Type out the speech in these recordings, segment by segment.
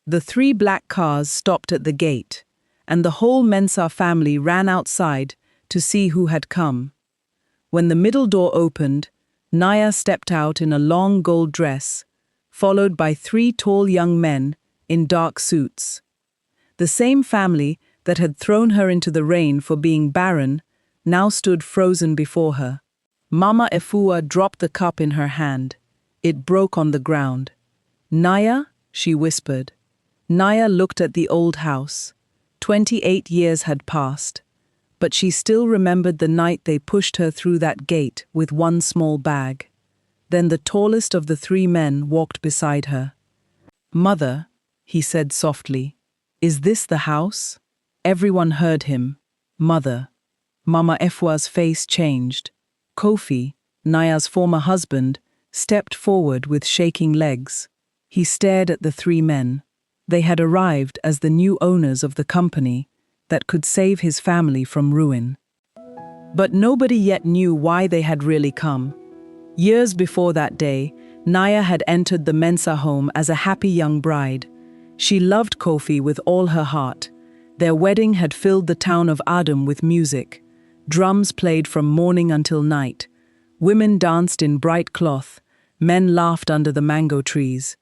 The 3 black cars stopped at the gate, and the whole Mensah family ran outside to see who had come. When the middle door opened, Naya stepped out in a long gold dress, followed by 3 tall young men in dark suits. The same family that had thrown her into the rain for being barren now stood frozen before her. Mama Efua dropped the cup in her hand. It broke on the ground. "Naya?" she whispered. Naya looked at the old house. 28 years had passed, but she still remembered the night they pushed her through that gate with one small bag. Then the tallest of the 3 men walked beside her. "Mother," he said softly, "is this the house?" Everyone heard him. "Mother." Mama Efua's face changed. Kofi, Naya's former husband, stepped forward with shaking legs. He stared at the 3 men. They had arrived as the new owners of the company that could save his family from ruin. But nobody yet knew why they had really come. Years before that day, Naya had entered the Mensah home as a happy young bride. She loved Kofi with all her heart. Their wedding had filled the town of Adam with music. Drums played from morning until night. Women danced in bright cloth. Men laughed under the mango trees.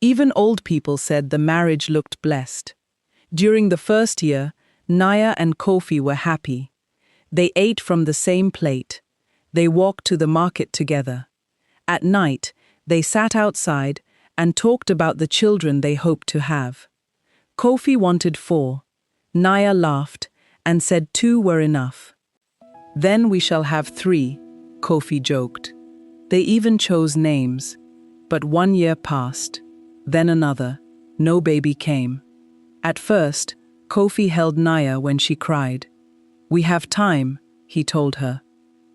Even old people said the marriage looked blessed. During the first year, Naya and Kofi were happy. They ate from the same plate. They walked to the market together. At night, they sat outside and talked about the children they hoped to have. Kofi wanted 4. Naya laughed and said 2 were enough. "Then we shall have 3, Kofi joked. They even chose names. But 1 year passed. Then another. No baby came. At first, Kofi held Naya when she cried. "We have time," he told her.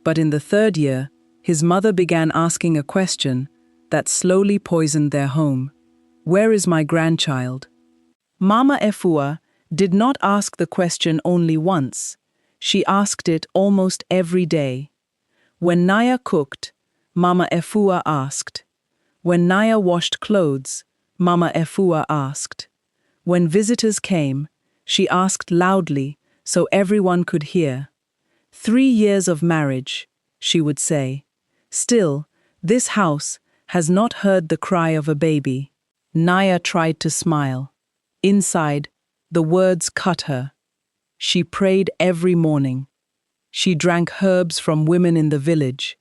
But in the 3rd year, his mother began asking a question that slowly poisoned their home. "Where is my grandchild?" Mama Efua did not ask the question only once. She asked it almost every day. When Naya cooked, Mama Efua asked. When Naya washed clothes, Mama Efua asked. When visitors came, she asked loudly so everyone could hear. 3 years of marriage, she would say. Still, this house has not heard the cry of a baby. Naya tried to smile. Inside, the words cut her. She prayed every morning. She drank herbs from women in the village.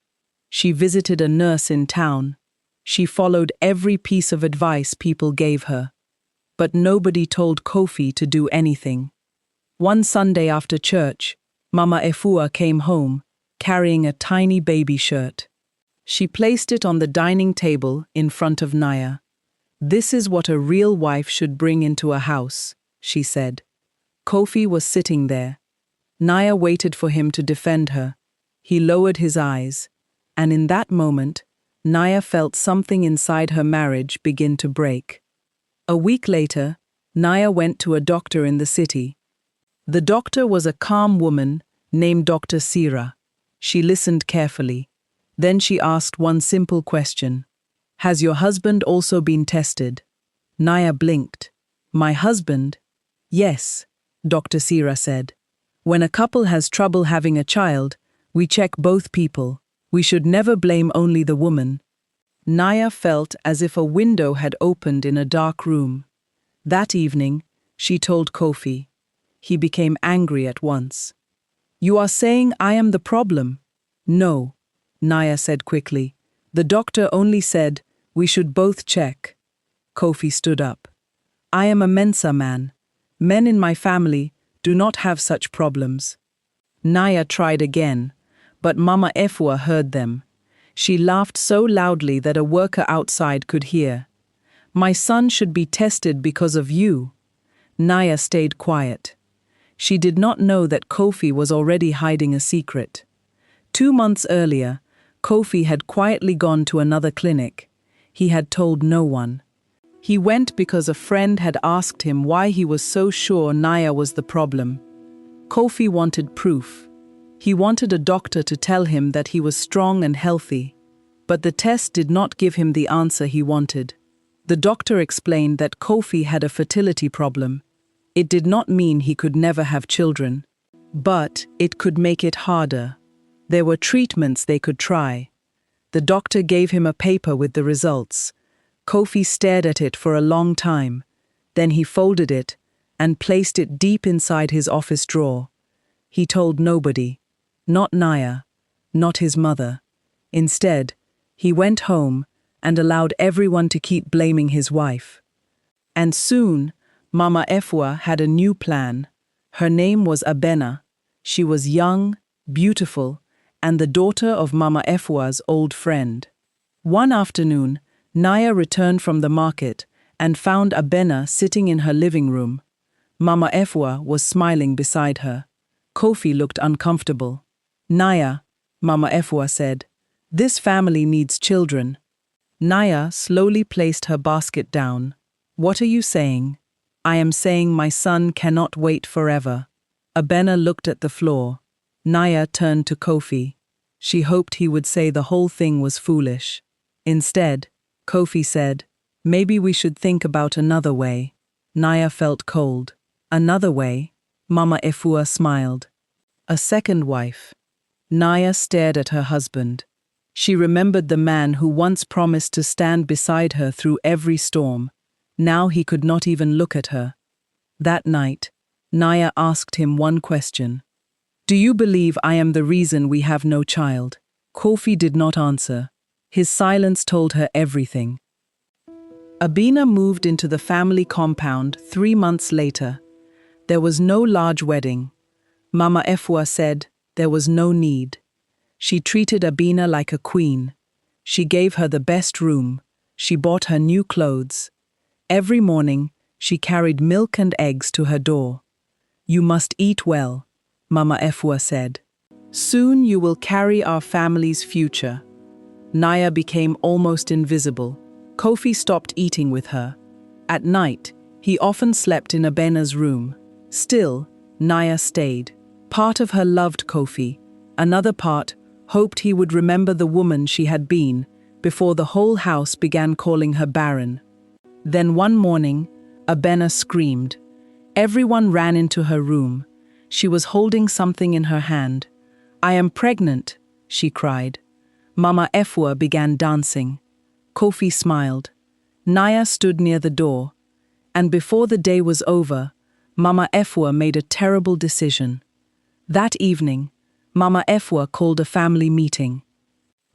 She visited a nurse in town. She followed every piece of advice people gave her. But nobody told Kofi to do anything. One Sunday after church, Mama Efua came home, carrying a tiny baby shirt. She placed it on the dining table in front of Naya. "This is what a real wife should bring into a house," she said. Kofi was sitting there. Naya waited for him to defend her. He lowered his eyes, and in that moment, Naya felt something inside her marriage begin to break. A week later, Naya went to a doctor in the city. The doctor was a calm woman named Dr. Sira. She listened carefully. Then she asked one simple question. "Has your husband also been tested?" Naya blinked. "My husband?" "Yes," Dr. Sira said. "When a couple has trouble having a child, we check both people. We should never blame only the woman." Naya felt as if a window had opened in a dark room. That evening, she told Kofi. He became angry at once. "You are saying I am the problem?" "No," Naya said quickly. "The doctor only said we should both check." Kofi stood up. "I am a Mensah man. Men in my family do not have such problems." Naya tried again, but Mama Efua heard them. She laughed so loudly that a worker outside could hear. "My son should be tested because of you." Naya stayed quiet. She did not know that Kofi was already hiding a secret. 2 months earlier, Kofi had quietly gone to another clinic. He had told no one. He went because a friend had asked him why he was so sure Naya was the problem. Kofi wanted proof. He wanted a doctor to tell him that he was strong and healthy. But the test did not give him the answer he wanted. The doctor explained that Kofi had a fertility problem. It did not mean he could never have children, but it could make it harder. There were treatments they could try. The doctor gave him a paper with the results. Kofi stared at it for a long time. Then he folded it and placed it deep inside his office drawer. He told nobody, not Naya, not his mother. Instead, he went home and allowed everyone to keep blaming his wife. And soon, Mama Efwa had a new plan. Her name was Abena. She was young, beautiful, and the daughter of Mama Efwa's old friend. One afternoon, Naya returned from the market and found Abena sitting in her living room. Mama Efwa was smiling beside her. Kofi looked uncomfortable. "Naya," Mama Efwa said, "this family needs children." Naya slowly placed her basket down. "What are you saying?" "I am saying my son cannot wait forever." Abena looked at the floor. Naya turned to Kofi. She hoped he would say the whole thing was foolish. Instead, Kofi said, "Maybe we should think about another way." Naya felt cold. "Another way?" Mama Efua smiled. "A second wife." Naya stared at her husband. She remembered the man who once promised to stand beside her through every storm. Now he could not even look at her. That night, Naya asked him one question. "Do you believe I am the reason we have no child?" Kofi did not answer. His silence told her everything. Abena moved into the family compound 3 months later. There was no large wedding. Mama Efwa said there was no need. She treated Abena like a queen. She gave her the best room. She bought her new clothes. Every morning, she carried milk and eggs to her door. "You must eat well," Mama Efwa said. "Soon you will carry our family's future." Naya became almost invisible. Kofi stopped eating with her. At night, he often slept in Abena's room. Still, Naya stayed. Part of her loved Kofi. Another part hoped he would remember the woman she had been before the whole house began calling her barren. Then one morning, Abena screamed. Everyone ran into her room. She was holding something in her hand. "I am pregnant," she cried. Mama Efwa began dancing. Kofi smiled. Naya stood near the door. And before the day was over, Mama Efwa made a terrible decision. That evening, Mama Efwa called a family meeting.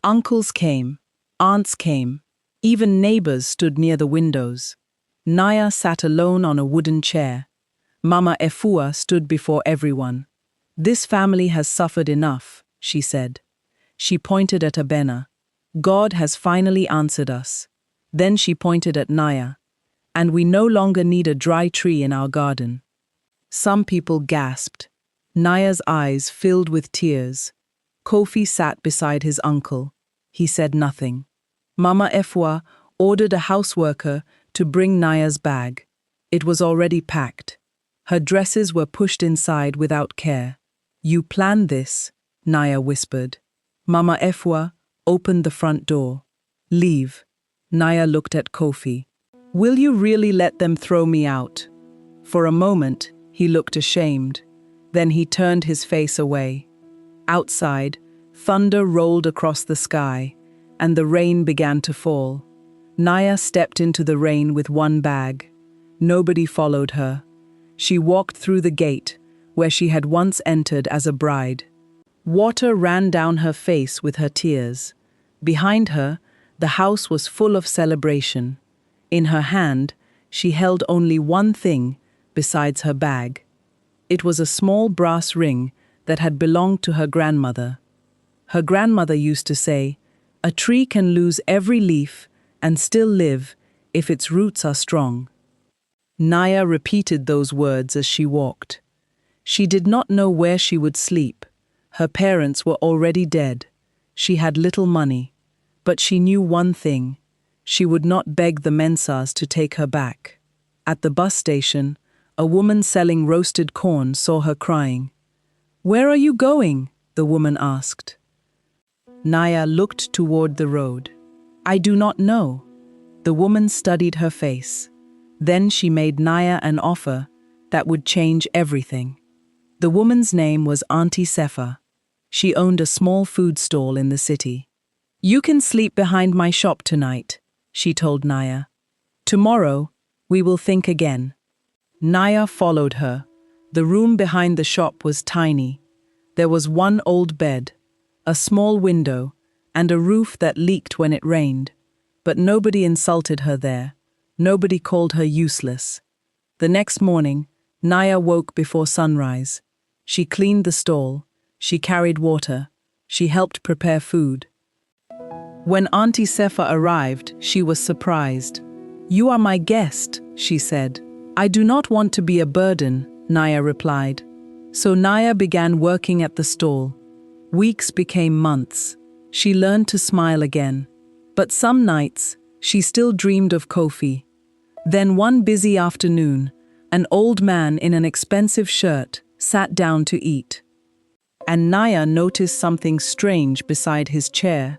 Uncles came, aunts came, even neighbors stood near the windows. Naya sat alone on a wooden chair. Mama Efua stood before everyone. "This family has suffered enough," she said. She pointed at Abena. "God has finally answered us." Then she pointed at Naya. "And we no longer need a dry tree in our garden." Some people gasped. Naya's eyes filled with tears. Kofi sat beside his uncle. He said nothing. Mama Efwa ordered a houseworker to bring Naya's bag. It was already packed. Her dresses were pushed inside without care. "You planned this," Naya whispered. Mama Efwa opened the front door. "Leave." Naya looked at Kofi. "Will you really let them throw me out?" For a moment, he looked ashamed. Then he turned his face away. Outside, thunder rolled across the sky, and the rain began to fall. Naya stepped into the rain with one bag. Nobody followed her. She walked through the gate, where she had once entered as a bride. Water ran down her face with her tears. Behind her, the house was full of celebration. In her hand, she held only one thing besides her bag. It was a small brass ring that had belonged to her grandmother. Her grandmother used to say, "A tree can lose every leaf and still live if its roots are strong." Naya repeated those words as she walked. She did not know where she would sleep. Her parents were already dead. She had little money. But she knew one thing. She would not beg the mensas to take her back. At the bus station, a woman selling roasted corn saw her crying. "Where are you going?" the woman asked. Naya looked toward the road. "I do not know." The woman studied her face. Then she made Naya an offer that would change everything. The woman's name was Auntie Sefa. She owned a small food stall in the city. "You can sleep behind my shop tonight," she told Naya. "Tomorrow, we will think again." Naya followed her. The room behind the shop was tiny. There was one old bed, a small window, and a roof that leaked when it rained. But nobody insulted her there. Nobody called her useless. The next morning, Naya woke before sunrise. She cleaned the stall. She carried water. She helped prepare food. When Auntie Sefa arrived, she was surprised. "You are my guest," she said. "I do not want to be a burden," Naya replied. So Naya began working at the stall. Weeks became months. She learned to smile again. But some nights, she still dreamed of Kofi. Then one busy afternoon, an old man in an expensive shirt sat down to eat. And Naya noticed something strange beside his chair.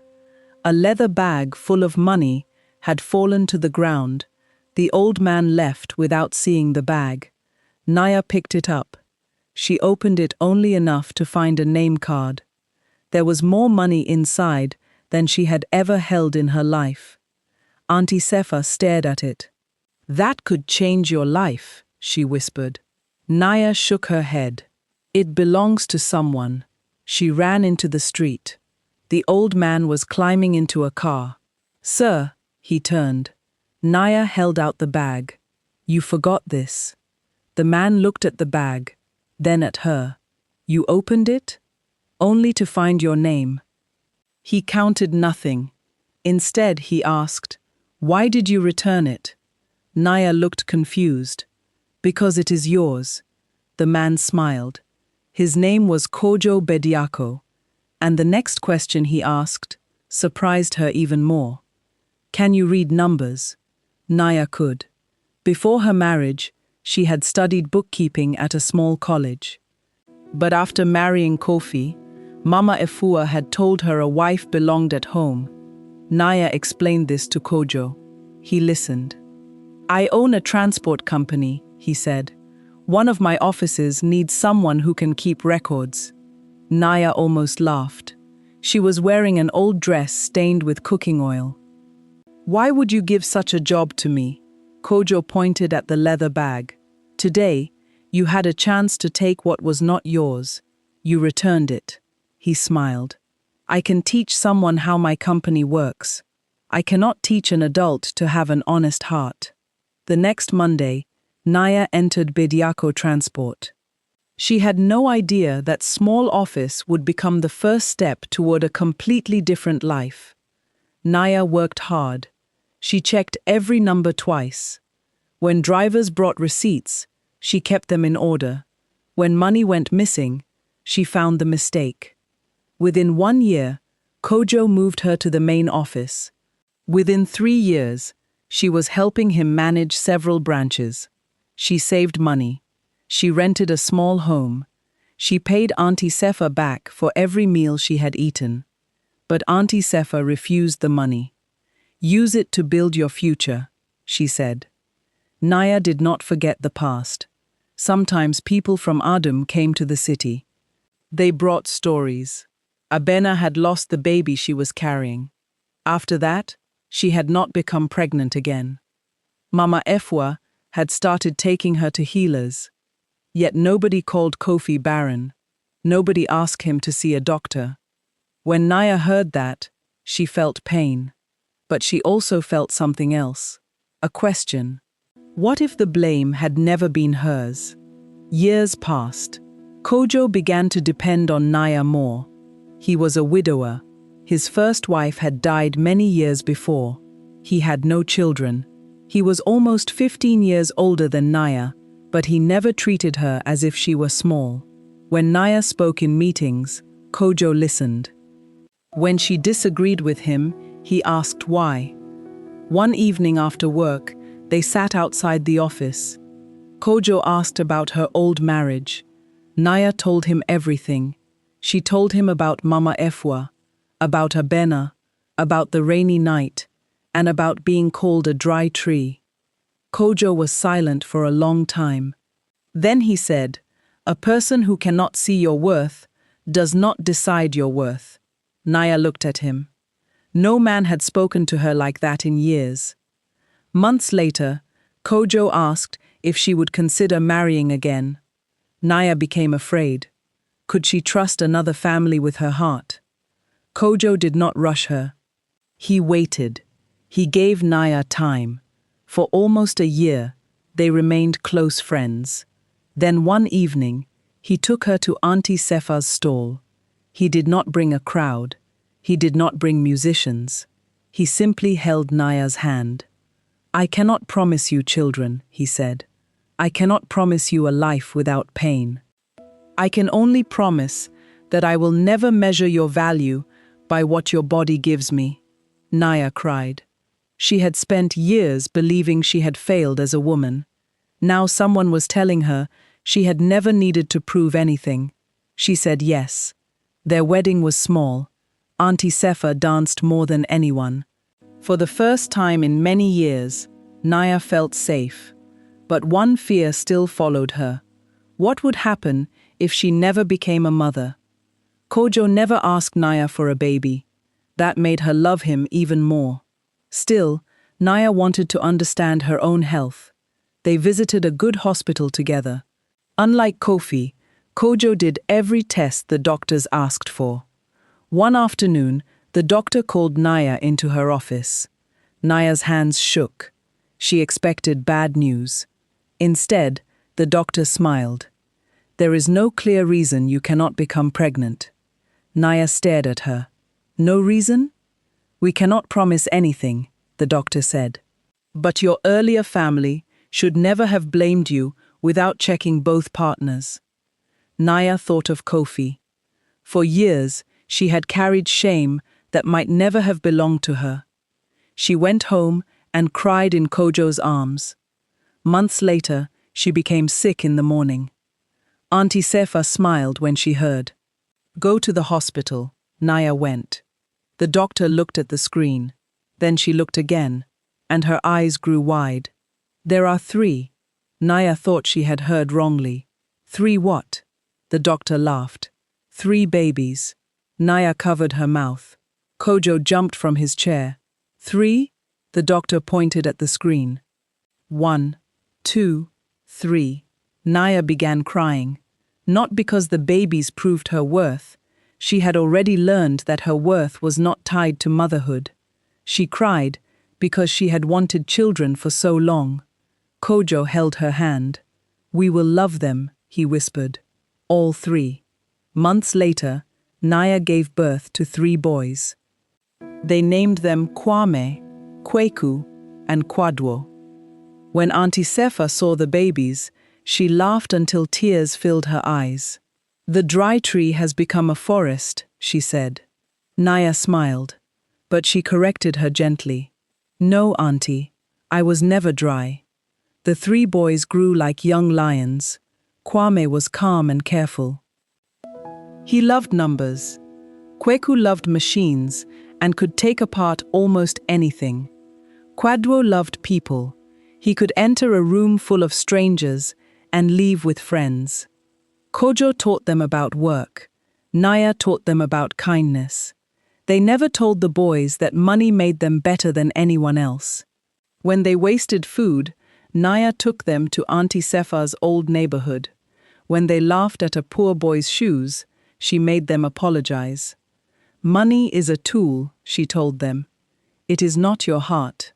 A leather bag full of money had fallen to the ground. The old man left without seeing the bag. Naya picked it up. She opened it only enough to find a name card. There was more money inside than she had ever held in her life. Auntie Sefa stared at it. "That could change your life," she whispered. Naya shook her head. "It belongs to someone." She ran into the street. The old man was climbing into a car. "Sir," he turned. Naya held out the bag. "You forgot this." The man looked at the bag, then at her. "You opened it?" "Only to find your name." He counted nothing. Instead, he asked, "Why did you return it?" Naya looked confused. "Because it is yours." The man smiled. His name was Kojo Bediako, and the next question he asked surprised her even more. "Can you read numbers?" Naya could. Before her marriage, she had studied bookkeeping at a small college. But after marrying Kofi, Mama Efua had told her a wife belonged at home. Naya explained this to Kojo. He listened. "I own a transport company," he said. "One of my offices needs someone who can keep records." Naya almost laughed. She was wearing an old dress stained with cooking oil. "Why would you give such a job to me?" Kojo pointed at the leather bag. "Today, you had a chance to take what was not yours. You returned it." He smiled. "I can teach someone how my company works. I cannot teach an adult to have an honest heart." The next Monday, Naya entered Bediako Transport. She had no idea that small office would become the first step toward a completely different life. Naya worked hard. She checked every number twice. When drivers brought receipts, she kept them in order. When money went missing, she found the mistake. Within 1 year, Kojo moved her to the main office. Within 3 years, she was helping him manage several branches. She saved money. She rented a small home. She paid Auntie Sefa back for every meal she had eaten. But Auntie Sefa refused the money. "Use it to build your future," she said. Naya did not forget the past. Sometimes people from Adum came to the city. They brought stories. Abena had lost the baby she was carrying. After that, she had not become pregnant again. Mama Efwa had started taking her to healers. Yet nobody called Kofi barren. Nobody asked him to see a doctor. When Naya heard that, she felt pain. But she also felt something else. A question. What if the blame had never been hers? Years passed. Kojo began to depend on Naya more. He was a widower. His first wife had died many years before. He had no children. He was almost 15 years older than Naya, but he never treated her as if she were small. When Naya spoke in meetings, Kojo listened. When she disagreed with him, he asked why. One evening after work, they sat outside the office. Kojo asked about her old marriage. Naya told him everything. She told him about Mama Efwa, about Abena, about the rainy night, and about being called a dry tree. Kojo was silent for a long time. Then he said, "A person who cannot see your worth does not decide your worth." Naya looked at him. No man had spoken to her like that in years. Months later, Kojo asked if she would consider marrying again. Naya became afraid. Could she trust another family with her heart? Kojo did not rush her. He waited. He gave Naya time. For almost a year, they remained close friends. Then one evening, he took her to Auntie Sefa's stall. He did not bring a crowd. He did not bring musicians. He simply held Naya's hand. "I cannot promise you children," he said. "I cannot promise you a life without pain. I can only promise that I will never measure your value by what your body gives me." Naya cried. She had spent years believing she had failed as a woman. Now someone was telling her she had never needed to prove anything. She said yes. Their wedding was small. Auntie Sefa danced more than anyone. For the first time in many years, Naya felt safe. But one fear still followed her. What would happen if she never became a mother? Kojo never asked Naya for a baby. That made her love him even more. Still, Naya wanted to understand her own health. They visited a good hospital together. Unlike Kofi, Kojo did every test the doctors asked for. One afternoon, the doctor called Naya into her office. Naya's hands shook. She expected bad news. Instead, the doctor smiled. "There is no clear reason you cannot become pregnant." Naya stared at her. "No reason?" "We cannot promise anything," the doctor said. "But your earlier family should never have blamed you without checking both partners." Naya thought of Kofi. For years, she had carried shame that might never have belonged to her. She went home and cried in Kojo's arms. Months later, she became sick in the morning. Auntie Sefa smiled when she heard. "Go to the hospital." Naya went. The doctor looked at the screen. Then she looked again, and her eyes grew wide. "There are 3. Naya thought she had heard wrongly. 3 what? The doctor laughed. 3 babies. Naya covered her mouth. Kojo jumped from his chair. 3? The doctor pointed at the screen. 1, 2, 3. Naya began crying. Not because the babies proved her worth. She had already learned that her worth was not tied to motherhood. She cried because she had wanted children for so long. Kojo held her hand. "We will love them," he whispered. "All 3. Months later, Naya gave birth to 3 boys. They named them Kwame, Kweku, and Kwadwo. When Auntie Sefa saw the babies, she laughed until tears filled her eyes. "The dry tree has become a forest," she said. Naya smiled, but she corrected her gently. "No, Auntie, I was never dry." The 3 boys grew like young lions. Kwame was calm and careful. He loved numbers. Kweku loved machines and could take apart almost anything. Kwadwo loved people. He could enter a room full of strangers and leave with friends. Kojo taught them about work. Naya taught them about kindness. They never told the boys that money made them better than anyone else. When they wasted food, Naya took them to Auntie Sefa's old neighborhood. When they laughed at a poor boy's shoes, she made them apologize. "Money is a tool," she told them. "It is not your heart."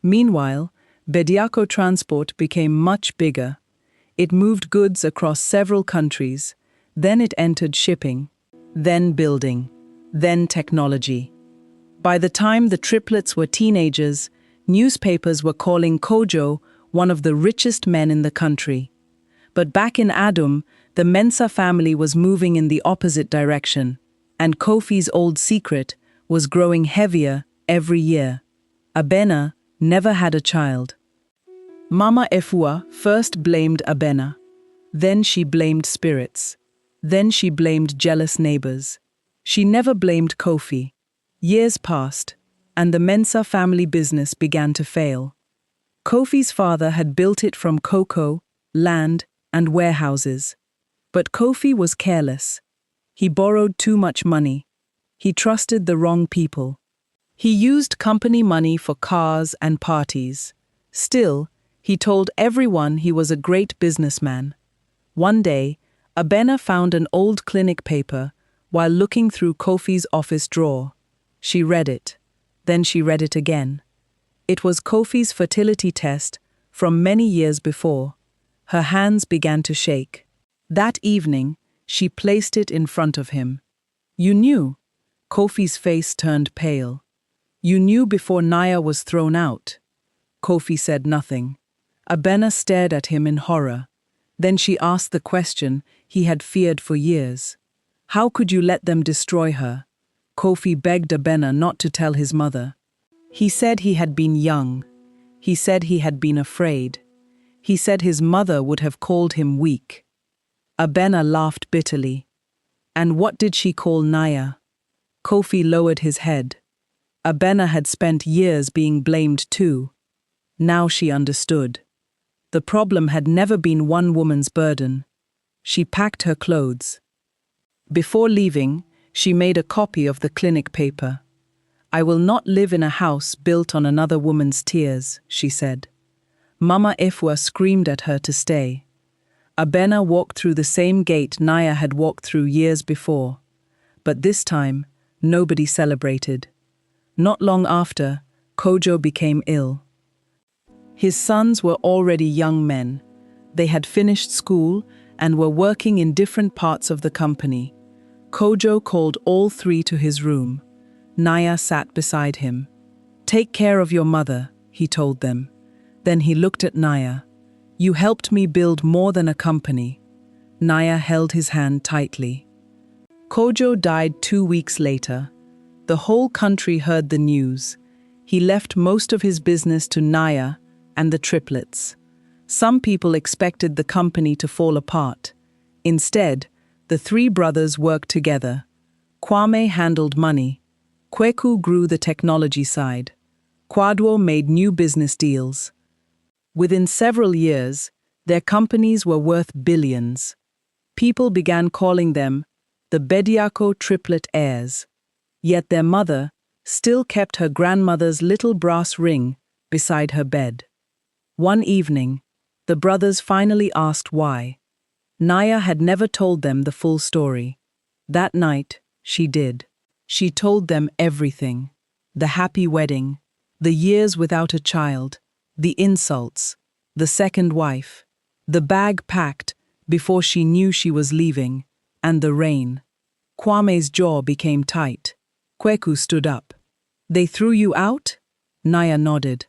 Meanwhile, Bediako transport became much bigger. It moved goods across several countries. Then it entered shipping, then building, then technology. By the time the triplets were teenagers, newspapers were calling Kojo one of the richest men in the country. But back in Adum, the Mensah family was moving in the opposite direction, and Kofi's old secret was growing heavier every year. Abena never had a child. Mama Efua first blamed Abena. Then she blamed spirits. Then she blamed jealous neighbors. She never blamed Kofi. Years passed. and the Mensah family business began to fail. Kofi's father had built it from cocoa, land, and warehouses. But Kofi was careless. He borrowed too much money. He trusted the wrong people. He used company money for cars and parties. Still, he told everyone he was a great businessman. One day, Abena found an old clinic paper while looking through Kofi's office drawer. She read it. Then she read it again. It was Kofi's fertility test from many years before. Her hands began to shake. That evening, she placed it in front of him. "You knew." Kofi's face turned pale. "You knew before Naya was thrown out." Kofi said nothing. Abena stared at him in horror. Then she asked the question he had feared for years. "How could you let them destroy her?" Kofi begged Abena not to tell his mother. He said he had been young. He said he had been afraid. He said his mother would have called him weak. Abena laughed bitterly. "And what did she call Naya?" Kofi lowered his head. Abena had spent years being blamed too. Now she understood. The problem had never been one woman's burden. She packed her clothes. Before leaving, she made a copy of the clinic paper. "I will not live in a house built on another woman's tears," she said. Mama Ifwa screamed at her to stay. Abena walked through the same gate Naya had walked through years before. But this time, nobody celebrated. Not long after, Kojo became ill. His sons were already young men. They had finished school and were working in different parts of the company. Kojo called all three to his room. Naya sat beside him. "Take care of your mother," he told them. Then he looked at Naya. "You helped me build more than a company." Naya held his hand tightly. Kojo died 2 weeks later. The whole country heard the news. He left most of his business to Naya and the triplets. Some people expected the company to fall apart. Instead, the three brothers worked together. Kwame handled money. Kweku grew the technology side. Kwadwo made new business deals. Within several years, their companies were worth billions. People began calling them the Bediako Triplet Heirs. Yet their mother still kept her grandmother's little brass ring beside her bed. One evening, the brothers finally asked why. Naya had never told them the full story. That night, she did. She told them everything. The happy wedding, the years without a child, the insults, the second wife, the bag packed before she knew she was leaving, and the rain. Kwame's jaw became tight. Kweku stood up. "They threw you out?" Naya nodded.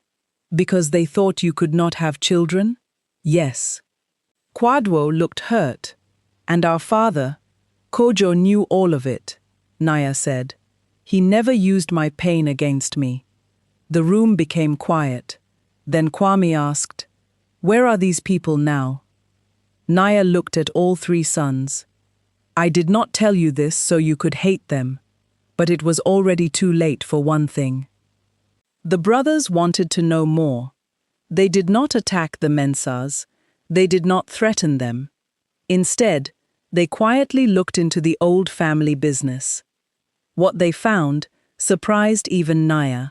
"Because they thought you could not have children?" "Yes." Kwadwo looked hurt. "And our father?" "Kojo knew all of it," Naya said. "He never used my pain against me." The room became quiet. Then Kwame asked, "Where are these people now?" Naya looked at all three sons. "I did not tell you this so you could hate them, but it was already too late for one thing." The brothers wanted to know more. They did not attack the Mensahs. They did not threaten them. Instead, they quietly looked into the old family business. What they found surprised even Naya.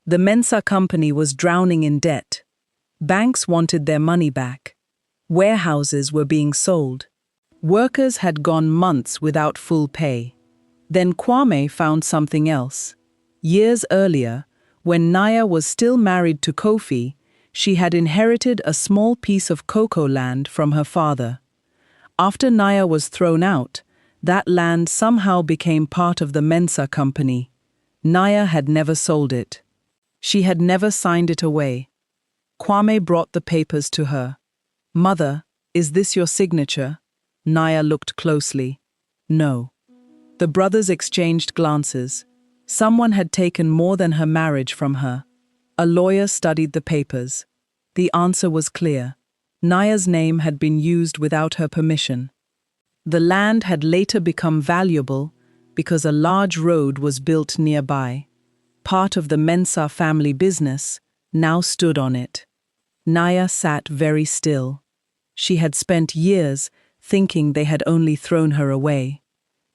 The Mensah company was drowning in debt. Banks wanted their money back. Warehouses were being sold. Workers had gone months without full pay. Then Kwame found something else. Years earlier, when Naya was still married to Kofi, she had inherited a small piece of cocoa land from her father. After Naya was thrown out, that land somehow became part of the Mensah company. Naya had never sold it. She had never signed it away. Kwame brought the papers to her. "Mother, is this your signature?" Naya looked closely. "No." The brothers exchanged glances. Someone had taken more than her marriage from her. A lawyer studied the papers. The answer was clear. Naya's name had been used without her permission. The land had later become valuable because a large road was built nearby. part of the Mensah family business, now stood on it. Naya sat very still. She had spent years thinking they had only thrown her away.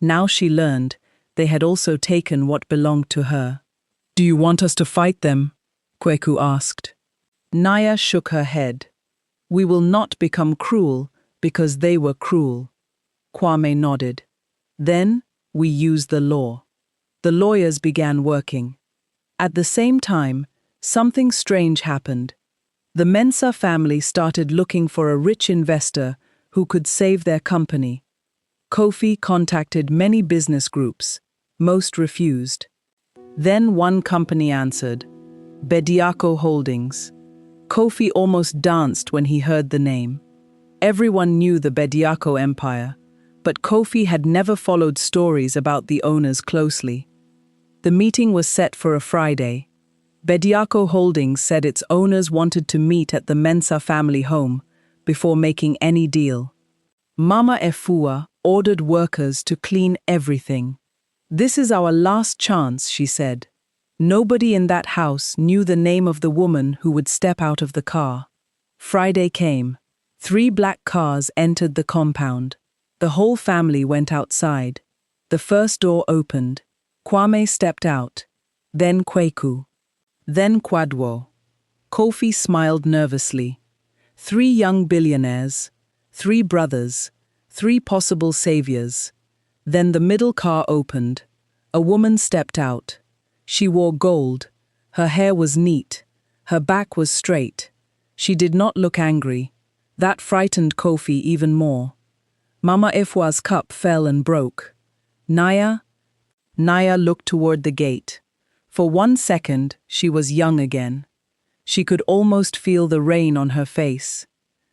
Now she learned they had also taken what belonged to her. "Do you want us to fight them?" Kweku asked. Naya shook her head. "We will not become cruel because they were cruel." Kwame nodded. "Then we use the law." The lawyers began working. At the same time, something strange happened. The Mensah family started looking for a rich investor who could save their company. Kofi contacted many business groups. Most refused. Then one company answered, Bediako Holdings. Kofi almost danced when he heard the name. Everyone knew the Bediako empire, but Kofi had never followed stories about the owners closely. The meeting was set for a Friday. Bediako Holdings said its owners wanted to meet at the Mensah family home before making any deal. Mama Efua ordered workers to clean everything. "This is our last chance," she said. Nobody in that house knew the name of the woman who would step out of the car. Friday came. 3 black cars entered the compound. The whole family went outside. The first door opened. Kwame stepped out. Then Kweku. Then Kwadwo. Kofi smiled nervously. 3 young billionaires, 3 brothers, 3 possible saviors. Then the middle car opened. A woman stepped out. She wore gold. Her hair was neat. Her back was straight. She did not look angry. That frightened Kofi even more. Mama Efua's cup fell and broke. Naya looked toward the gate. For 1 second, she was young again. She could almost feel the rain on her face.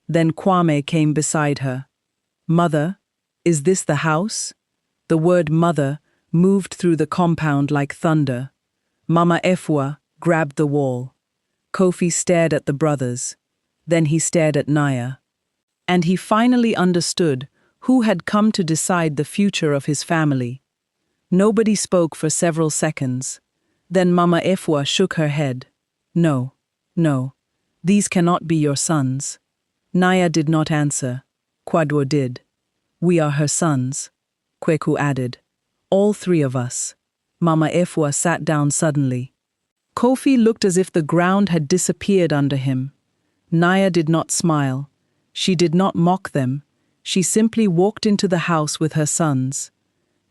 Then Kwame came beside her. "Mother, is this the house?" The word mother moved through the compound like thunder. Mama Efua grabbed the wall. Kofi stared at the brothers. Then he stared at Naya. And he finally understood who had come to decide the future of his family. Nobody spoke for several seconds. Then Mama Efua shook her head. "No, no, these cannot be your sons." Naya did not answer. Kwadwo did. "We are her sons," Kweku added. "All 3 of us." Mama Efua sat down suddenly. Kofi looked as if the ground had disappeared under him. Naya did not smile. She did not mock them. She simply walked into the house with her sons.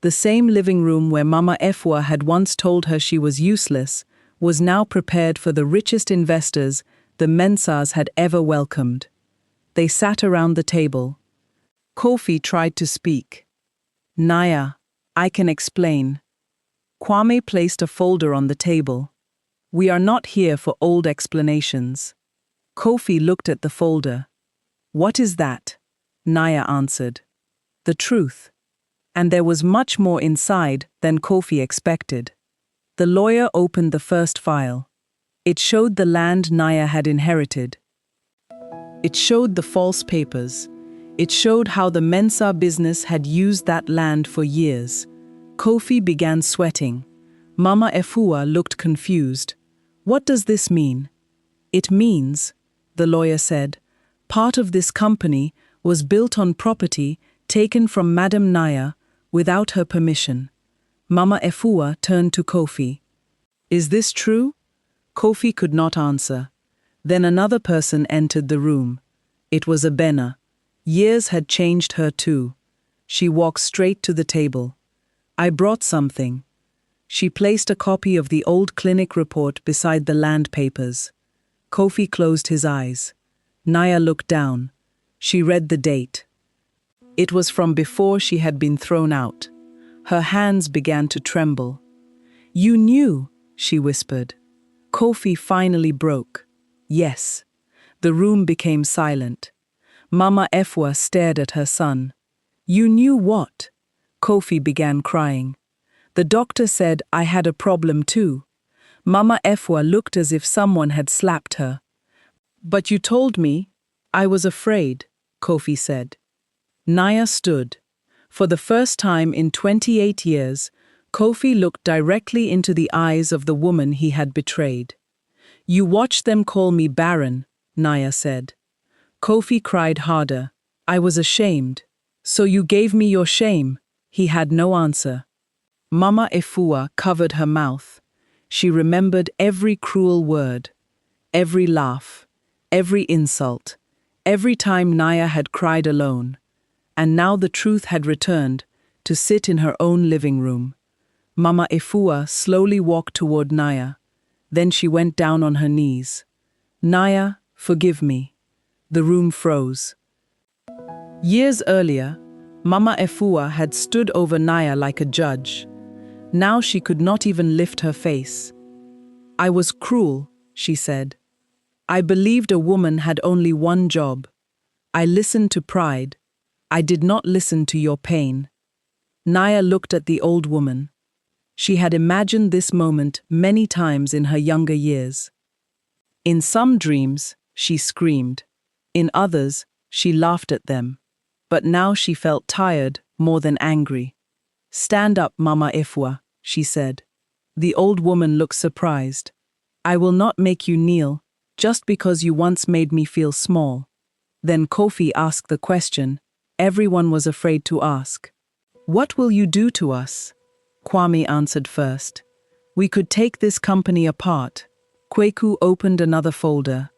The same living room where Mama Efua had once told her she was useless was now prepared for the richest investors the Mensahs had ever welcomed. They sat around the table. Kofi tried to speak. "Naya, I can explain." Kwame placed a folder on the table. "We are not here for old explanations." Kofi looked at the folder. "What is that?" Naya answered. "The truth." And there was much more inside than Kofi expected. The lawyer opened the first file. It showed the land Naya had inherited. It showed the false papers. It showed how the Mensah business had used that land for years. Kofi began sweating. Mama Efua looked confused. "What does this mean?" "It means," the lawyer said, "part of this company was built on property taken from Madam Naya without her permission." Mama Efua turned to Kofi. "Is this true?" Kofi could not answer. Then another person entered the room. It was Abena. Years had changed her too. She walked straight to the table. "I brought something." She placed a copy of the old clinic report beside the land papers. Kofi closed his eyes. Naya looked down. She read the date. It was from before she had been thrown out. Her hands began to tremble. "You knew," she whispered. Kofi finally broke. "Yes." The room became silent. Mama Efua stared at her son. "You knew what?" Kofi began crying. "The doctor said I had a problem too." Mama Efua looked as if someone had slapped her. "But you told me." "I was afraid," Kofi said. Naya stood. For the first time in 28 years, Kofi looked directly into the eyes of the woman he had betrayed. "You watched them call me Baron," Naya said. Kofi cried harder. "I was ashamed." "So you gave me your shame?" He had no answer. Mama Efua covered her mouth. She remembered every cruel word, every laugh, every insult, every time Naya had cried alone. And now the truth had returned to sit in her own living room. Mama Efua slowly walked toward Naya. Then she went down on her knees. "Naya, forgive me." The room froze. Years earlier, Mama Efua had stood over Naya like a judge. Now she could not even lift her face. "I was cruel," she said. "I believed a woman had only one job. I listened to pride. I did not listen to your pain." Naya looked at the old woman. She had imagined this moment many times in her younger years. In some dreams, she screamed. In others, she laughed at them. But now she felt tired more than angry. "Stand up, Mama Efua," she said. The old woman looked surprised. "I will not make you kneel, just because you once made me feel small." Then Kofi asked the question everyone was afraid to ask. "What will you do to us?" Kwame answered first. "We could take this company apart." Kweku opened another folder.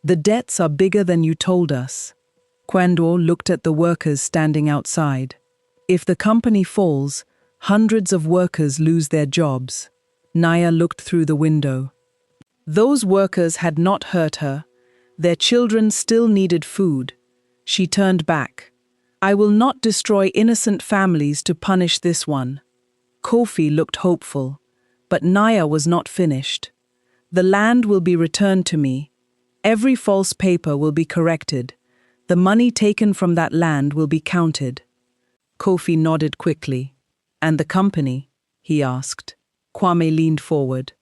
"The debts are bigger than you told us." Kwando looked at the workers standing outside. "If the company falls, hundreds of workers lose their jobs." Naya looked through the window. Those workers had not hurt her. Their children still needed food. She turned back. "I will not destroy innocent families to punish this one." Kofi looked hopeful, but Naya was not finished. "The land will be returned to me. Every false paper will be corrected. The money taken from that land will be counted." Kofi nodded quickly. "And the company?" he asked. Kwame leaned forward.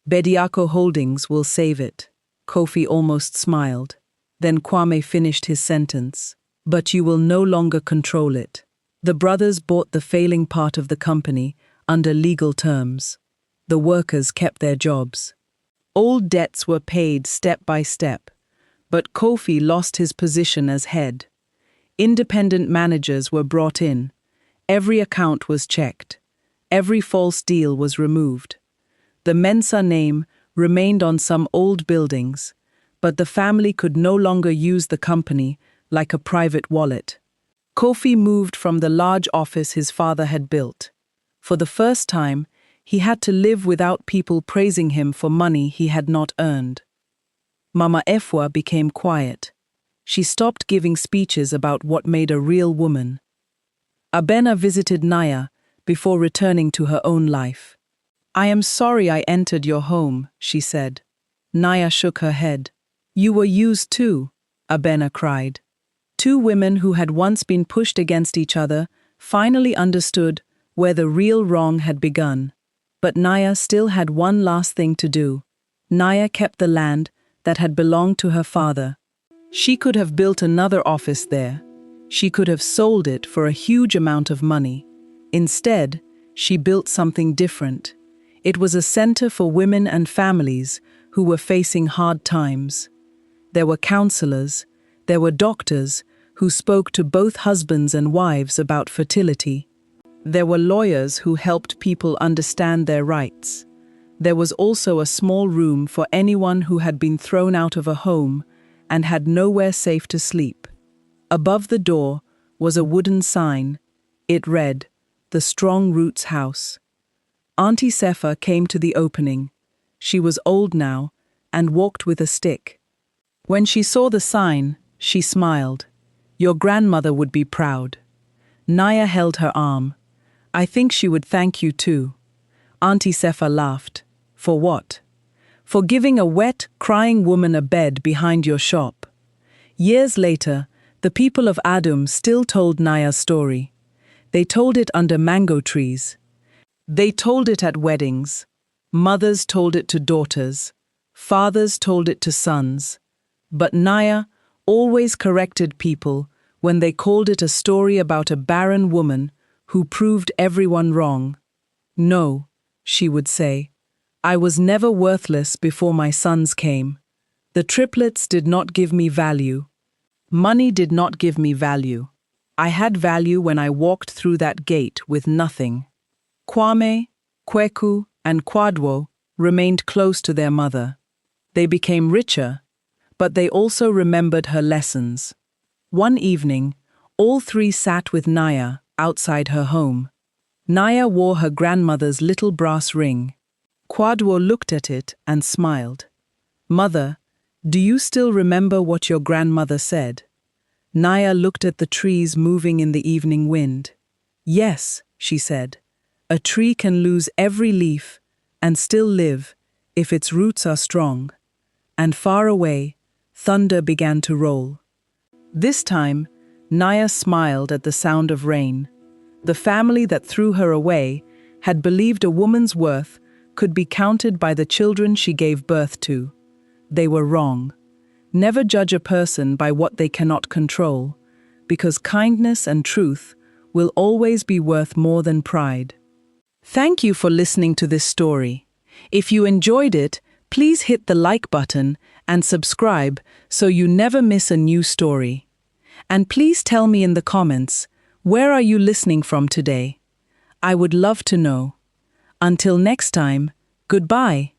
"Bediako Holdings will save it." Kofi almost smiled. Then Kwame finished his sentence. "But you will no longer control it." The brothers bought the failing part of the company under legal terms. The workers kept their jobs. Old debts were paid step by step. But Kofi lost his position as head. Independent managers were brought in. Every account was checked. Every false deal was removed. The Mensa name remained on some old buildings, but the family could no longer use the company like a private wallet. Kofi moved from the large office his father had built. For the first time, he had to live without people praising him for money he had not earned. Mama Efwa became quiet. She stopped giving speeches about what made a real woman. Abena visited Naya before returning to her own life. "I am sorry I entered your home," she said. Naya shook her head. "You were used too," Abena cried. Two women who had once been pushed against each other finally understood where the real wrong had begun. But Naya still had one last thing to do. Naya kept the land that had belonged to her father. She could have built another office there. She could have sold it for a huge amount of money. Instead, she built something different. It was a center for women and families who were facing hard times. There were counselors, there were doctors who spoke to both husbands and wives about fertility. There were lawyers who helped people understand their rights. There was also a small room for anyone who had been thrown out of a home and had nowhere safe to sleep. Above the door was a wooden sign. It read, "The Strong Roots House." Auntie Sefa came to the opening. She was old now and walked with a stick. When she saw the sign, she smiled. "Your grandmother would be proud." Naya held her arm. "I think she would thank you too." Auntie Sefa laughed. "For what?" "For giving a wet, crying woman a bed behind your shop." Years later, the people of Adum still told Naya's story. They told it under mango trees. They told it at weddings. Mothers told it to daughters. Fathers told it to sons. But Naya always corrected people when they called it a story about a barren woman who proved everyone wrong. No, she would say. I was never worthless before my sons came. The triplets did not give me value. Money did not give me value. I had value when I walked through that gate with nothing. Kwame, Kweku, and Kwadwo remained close to their mother. They became richer, but they also remembered her lessons. One evening, all three sat with Naya outside her home. Naya wore her grandmother's little brass ring. Kwadwo looked at it and smiled. "Mother, do you still remember what your grandmother said?" Naya looked at the trees moving in the evening wind. "Yes," she said, "a tree can lose every leaf and still live if its roots are strong." And far away, thunder began to roll. This time, Naya smiled at the sound of rain. The family that threw her away had believed a woman's worth could be counted by the children she gave birth to. They were wrong. Never judge a person by what they cannot control, because kindness and truth will always be worth more than pride. Thank you for listening to this story. If you enjoyed it, please hit the like button and subscribe so you never miss a new story. And please tell me in the comments, where are you listening from today? I would love to know. Until next time, goodbye.